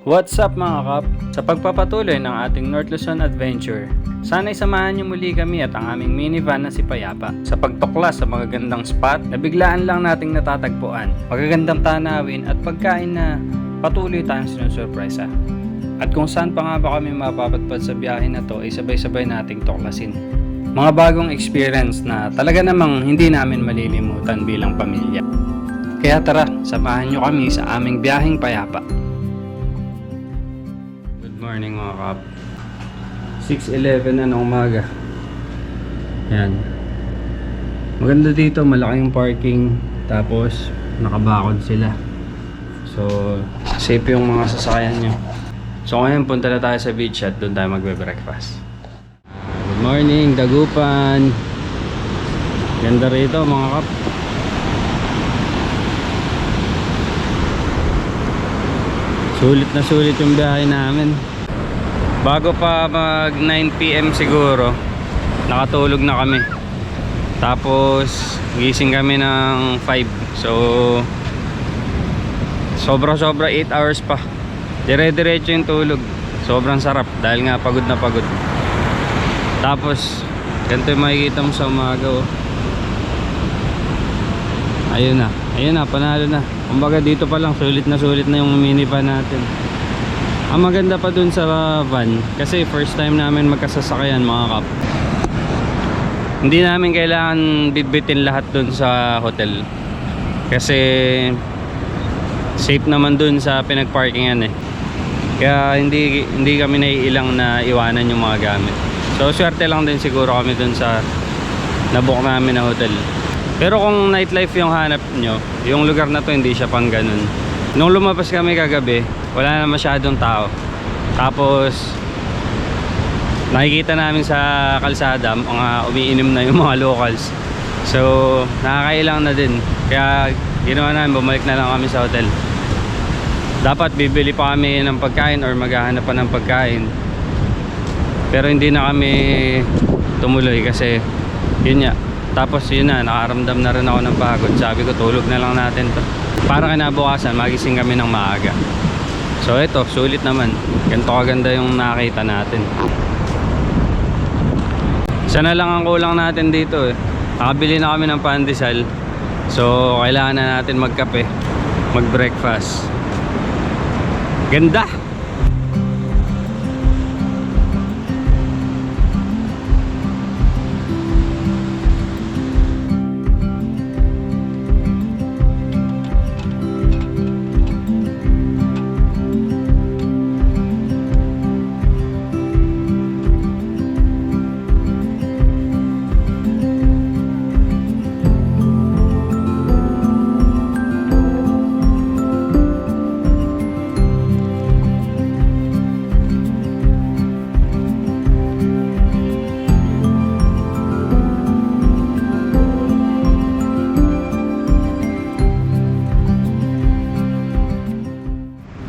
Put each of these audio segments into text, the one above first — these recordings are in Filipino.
What's up mga kap? Sa pagpapatuloy ng ating North Luzon Adventure, sana'y samahan niyo muli kami at ang aming minivan na si Payapa sa pagtuklas sa mga gandang spot na biglaan lang nating natatagpuan, magagandang tanawin at pagkain na patuloy tayong sinusurpresa. At kung saan pa nga ba kami mapapadpad sa biyahe na to ay sabay-sabay nating tuklasin. Mga bagong experience na talaga namang hindi namin malilimutan bilang pamilya. Kaya tara, samahan niyo kami sa aming biyaheng Payapa. Good morning mga kap. 6:11 na ng umaga. Yan. Maganda dito, malaking parking. Tapos nakabakod sila. So safe yung mga sasakyan nyo. So ngayon punta na tayo sa beach at doon tayo magbe-breakfast. Good morning, Dagupan. Ganda rito mga kap. Sulit yung biyahe namin. Bago pa mag 9 PM siguro, nakatulog na kami. Tapos gising kami ng 5. So sobra 8 hours pa. Dire-diretso yung tulog. Sobrang sarap dahil nga pagod na pagod. Tapos ganito yung makikita mo sa umaga oh. Ayun na, panalo na. Kumbaga dito pa lang sulit na yung minivan natin. Ang maganda pa dun sa van, kasi first time namin magkasasakyan mga kap. Hindi namin kailangan bitbitin lahat dun sa hotel. Kasi safe naman dun sa pinagparkingan eh. Kaya hindi kami naiilang na iwanan yung mga gamit. So swerte lang din siguro kami dun sa nabook namin na hotel. Pero kung nightlife yung hanap nyo, yung lugar na to hindi siya pang ganun. Nung lumabas kami kagabi, wala na masyadong tao. Tapos nakikita namin sa kalsada mga umiinom na yung mga locals. So nakakailang na din. Kaya ginawa namin, bumalik na lang kami sa hotel. Dapat bibili pa kami ng pagkain or maghahanap pa ng pagkain. Pero hindi na kami tumuloy kasi yun nga. Tapos yun na, nakaramdam na rin ako ng pagod. Sabi ko tulog na lang natin to, para kinabukasan magising kami ng maaga. So ito, sulit naman. Ganito kaganda yung nakita natin. Isa na lang ang kulang natin dito eh. Nakabili na kami ng pandesal. So kailangan na natin magkape, mag-breakfast. Ganda!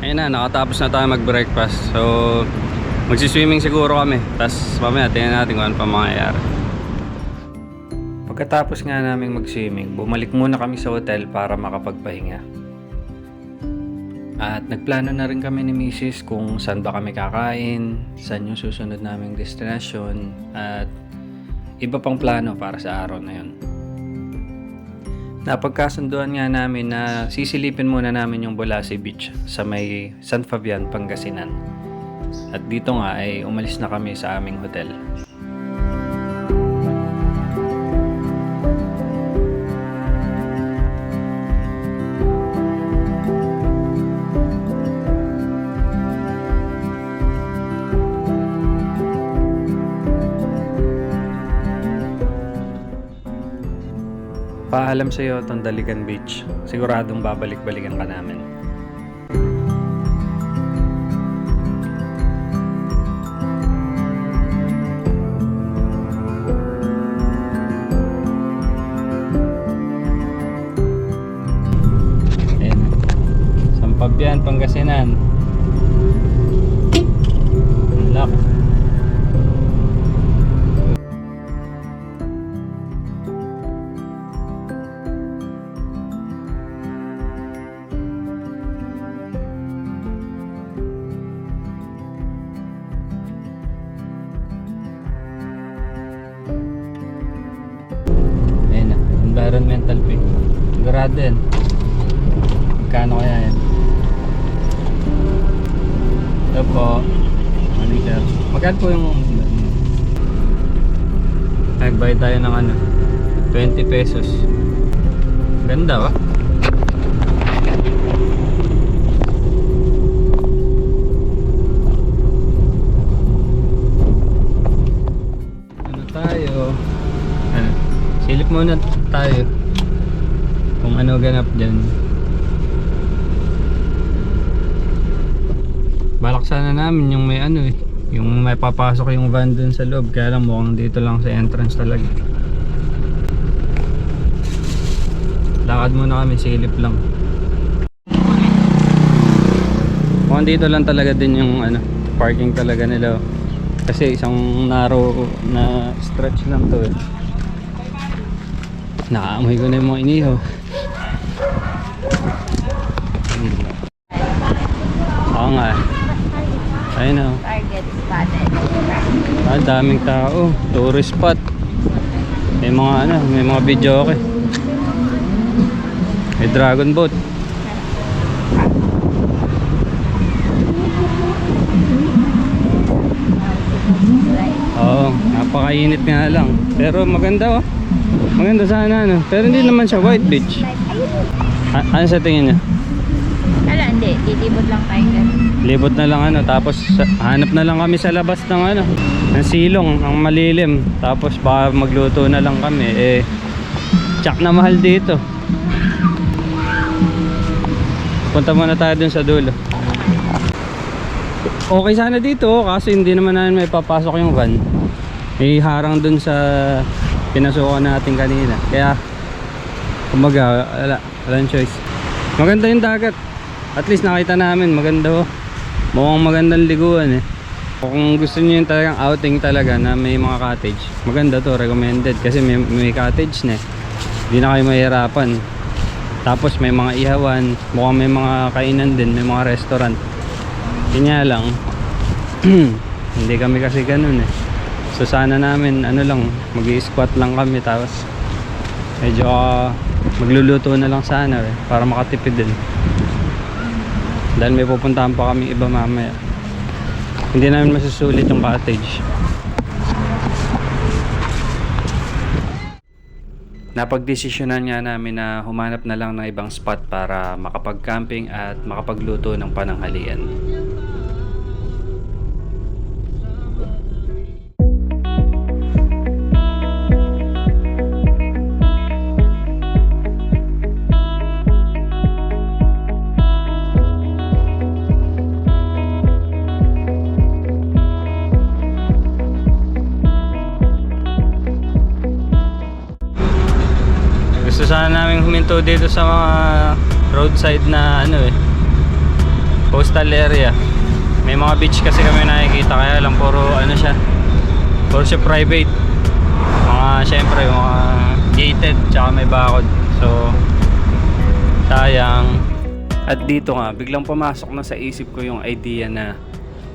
Ayun na, nakatapos na tayo mag-breakfast. So magsiswimming siguro kami. Tapos mamaya tingnan natin kung ano pa mangyayari. Pagkatapos nga namin mag-swimming, bumalik muna kami sa hotel para makapagpahinga. At nagplano na rin kami ni Mrs. kung saan ba kami kakain, saan yung susunod naming destination, at iba pang plano para sa araw na yun. Napagkasunduan nga namin na sisilipin muna namin yung Bolasi Beach sa may San Fabian, Pangasinan. At dito nga ay umalis na kami sa aming hotel. Paalam sa iyo, Tondaligan Beach. Siguradong babalik-balikan ka namin. Ayan. Sampabian, Pangasinan. Lock. Sigurado yan. Magkano kaya yan? Ito po. Morning sir. Magkano po yung... Nagbayad tayo ng ano, 20 pesos. Ganda ba? Ano tayo? Ano? Silip muna tayo kung ano ganap dyan. Balak sana namin yung may ano eh, yung may papasok yung van dun sa loob, kaya lang mukhang dito lang sa entrance talaga. Lakad muna kami, silip lang. Mukhang dito lang talaga din yung ano, parking talaga nila. Kasi isang narrow na stretch lang to eh. Nakaamoy ko na yung mga inihaw. Oo nga. Ayun o. Target spotted. Daming tao. Tourist spot. May mga ano, may mga video okay. May dragon boat. Oo, napakainit nga lang. Pero maganda oh. Maganda sana ano. Pero hindi naman siya white beach. Ano sa tingin niya? Ala, hindi. Titibot lang tayo dyan. Libot na lang ano. Tapos hanap na lang kami sa labas ng ano, ng silong, ang malilim. Tapos baka magluto na lang kami. Eh, tsak na mahal dito. Punta muna tayo dun sa dulo. Okay sana dito kasi hindi naman namin may papasok yung van. May harang dun sa pinasukan natin kanina. Kaya kumbaga walang choice. Maganda yung dagat. At least nakita namin maganda oh. Mukhang magandang liguan eh. Kung gusto niyo yung talagang outing talaga na may mga cottage, maganda to, recommended kasi may cottage na eh. Hindi na kayo mahirapan. Tapos may mga ihawan, mukhang may mga kainan din, may mga restaurant. Kanya lang hindi kami kasi ganun eh. So sana namin ano lang, mag-i-squat lang kami, tapos medyo magluluto na lang sana eh, para makatipid din. Dahil may pupuntahan pa kami iba mamaya. Hindi namin masusulit yung cottage. Napagdesisyonan nga namin na humanap na lang ng ibang spot para makapag-camping at makapagluto ng pananghalian. Gusto sana namin huminto dito sa mga roadside na ano eh, coastal area. May mga beach kasi kami nakikita, kaya lang puro ano siya, puro siya private. Mga syempre mga gated tsaka may bakod. So sayang. At dito nga biglang pumasok na sa isip ko yung idea na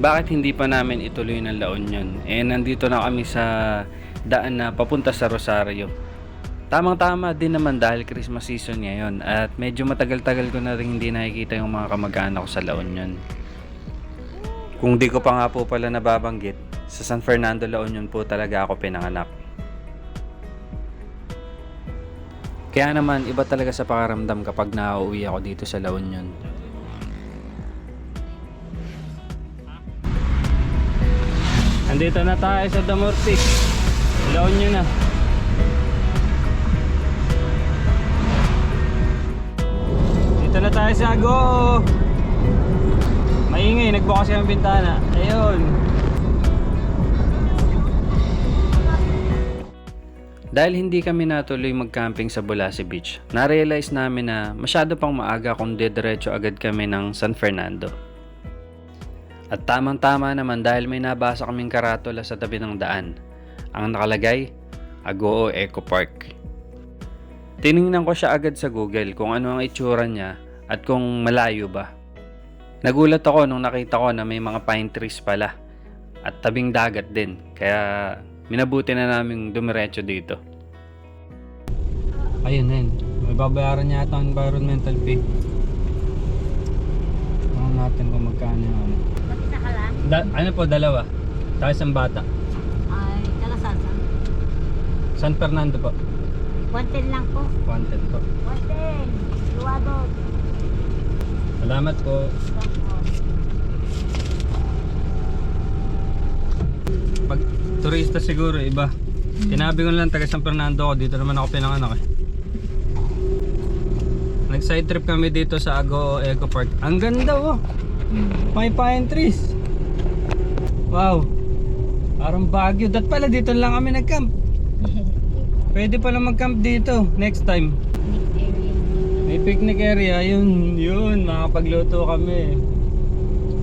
bakit hindi pa namin ituloy ng La Union. Eh nandito na kami sa daan na papunta sa Rosario. Tamang-tama din naman dahil Christmas season ngayon at medyo matagal-tagal ko na rin hindi nakikita yung mga kamag-anak ko sa La Union. Kung di ko pa nga po pala nababanggit, sa San Fernando, La Union po talaga ako pinanganak. Kaya naman iba talaga sa pakaramdam kapag nauwi ako dito sa La Union. Andito na tayo sa Damortic, La Union na. Dito na tayo sa Go. Maingay, nagbukas yung bintana. Ayun. Dahil hindi kami natuloy mag-camping sa Bulasi Beach, na-realize namin na masyado pang maaga kung diretso agad kami ng San Fernando. At tamang-tama naman dahil may nabasa kaming karatula sa tabi ng daan. Ang nakalagay, Agoo Eco Park. Tiningnan ko siya agad sa Google kung ano ang itsura niya at kung malayo ba. Nagulat ako nung nakita ko na may mga pine trees pala at tabing dagat din, kaya minabuti na naming dumiretso dito. Ayun, ayun. May babayaran yata ang environmental fee. Tingnan natin kung magkano yung ano. Mag-isa ka lang? Ano po, dalawa. Tapos isang bata. Ay, taga-sasa. San Fernando po. 110 lang po. 110 po. 110. Luwado. Salamat po. Pag turista siguro iba. Sinabi ko lang taga San Fernando ako, dito naman ako pinanganak eh. Nag-side trip kami dito sa Agoo Eco Park. Ang ganda oh. May pine trees. Wow. Parang Baguio. Dat pala dito lang kami nag-camp. Pwede pala mag-camp dito next time. Next area. May picnic area, yun, makapagluto kami.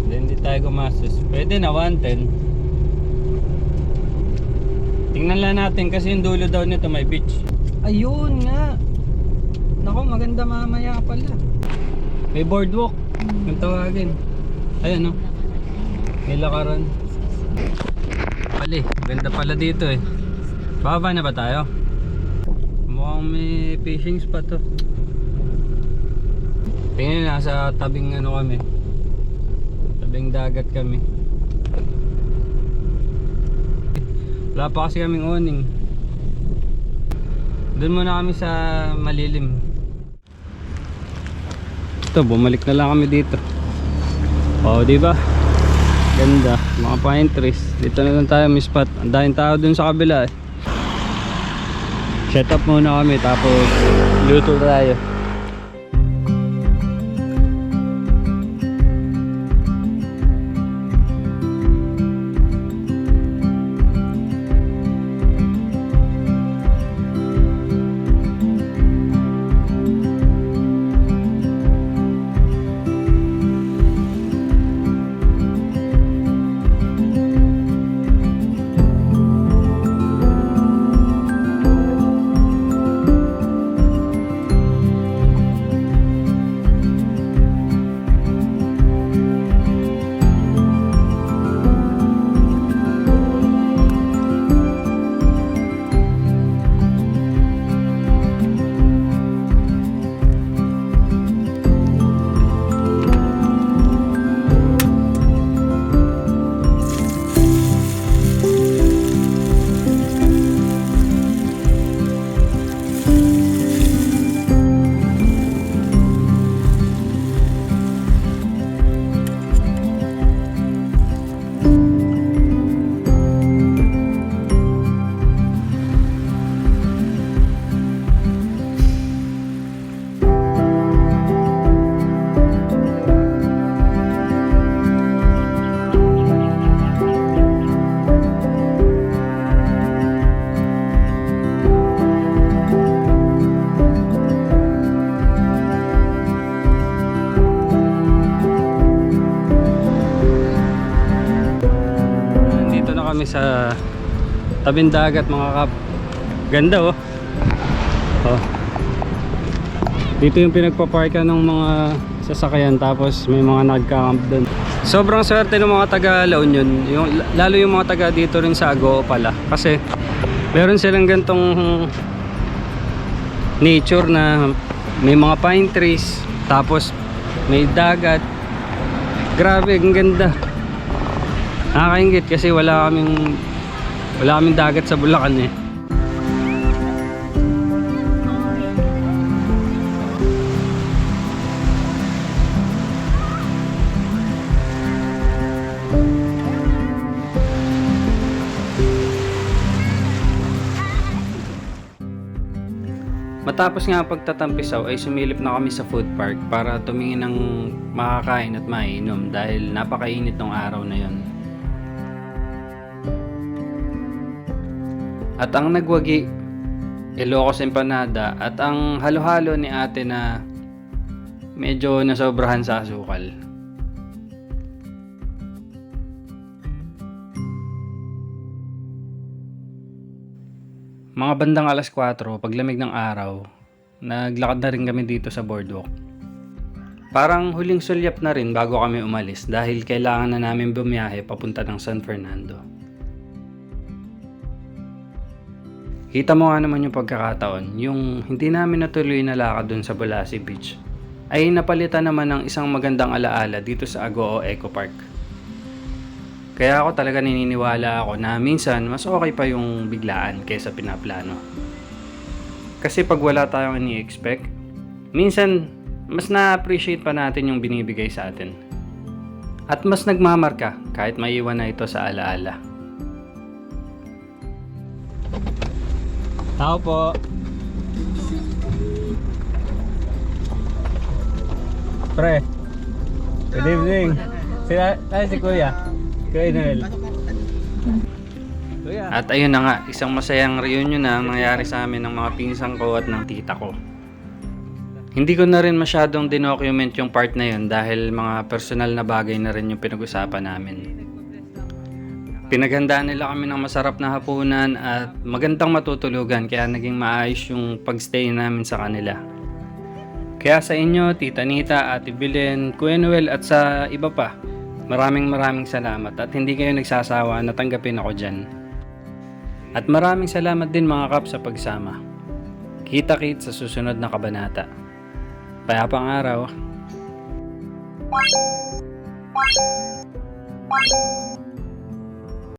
Then di tayo gumastos. Pwede na 110. Tingnan lang natin kasi yung dulo daw nito may beach. Ayun nga. Nako, maganda mamaya pala. May boardwalk. Kung tawagin. Ayan no. May lakaran. Pali, ganda pala dito eh. Baba na ba tayo? Mukhang may fishing spot to. Tingnan nasa tabing ano kami. Tabing dagat kami. Wala pa kasi kaming awning. Doon muna kami sa malilim. Ito, bumalik na lang kami dito. Oh, di ba? Ganda, mga pine trees. Dito na lang tayo, may spot. Ang daming tao dun sa kabila eh. Set up muna kami tapos luto tayo. Kami sa tabing dagat mga kap. Ganda oh. Oh. Dito yung pinagpaparkan ng mga sasakyan tapos may mga nagka-camp doon. Sobrang swerte ng mga taga La Union, lalo yung mga taga dito rin sa Agoo pala kasi meron silang gantong nature na may mga pine trees tapos may dagat. Grabe, ang ganda. Nakakaingit kasi wala kaming dagat sa Bulacan eh. Matapos nga ang pagtatampisaw ay sumilip na kami sa food park para tumingin ng makakain at mainom dahil napakainit ng araw na yon. At ang nagwagi, Ilocos Empanada at ang halo-halo ni ate na medyo nasobrahan sa asukal. Mga bandang alas 4, paglamig ng araw, naglakad na rin kami dito sa boardwalk. Parang huling sulyap na rin bago kami umalis dahil kailangan na namin bumiyahe papunta ng San Fernando. Kita mo nga naman yung pagkakataon, yung hindi namin natuloy na lakad dun sa Balasi Beach, ay napalitan naman ng isang magandang alaala dito sa Agoo Eco Park. Kaya ako talaga naniniwala ako na minsan mas okay pa yung biglaan kaysa pinaplano. Kasi pag wala tayong ini-expect, minsan mas na-appreciate pa natin yung binibigay sa atin. At mas nagmamarka kahit maiwan na ito sa alaala. Tao po. Pre. Good evening. Si Kuya. Kuya Noel. At ayun na nga, isang masayang reunion na ang nangyari sa amin ng mga pinsang ko at ng tita ko. Hindi ko na rin masyadong dinocument yung part na yun dahil mga personal na bagay na rin yung pinag-usapan namin. Pinaghandaan nila kami ng masarap na hapunan at magandang matutulugan kaya naging maayos yung pagstay namin sa kanila. Kaya sa inyo, Tita Nita, Ate Belen, Kuya Noel at sa iba pa, maraming salamat at hindi kayo nagsasawa na tanggapin ako dyan. At maraming salamat din mga kap sa pagsama. Kita-kit sa susunod na kabanata. Payapang araw.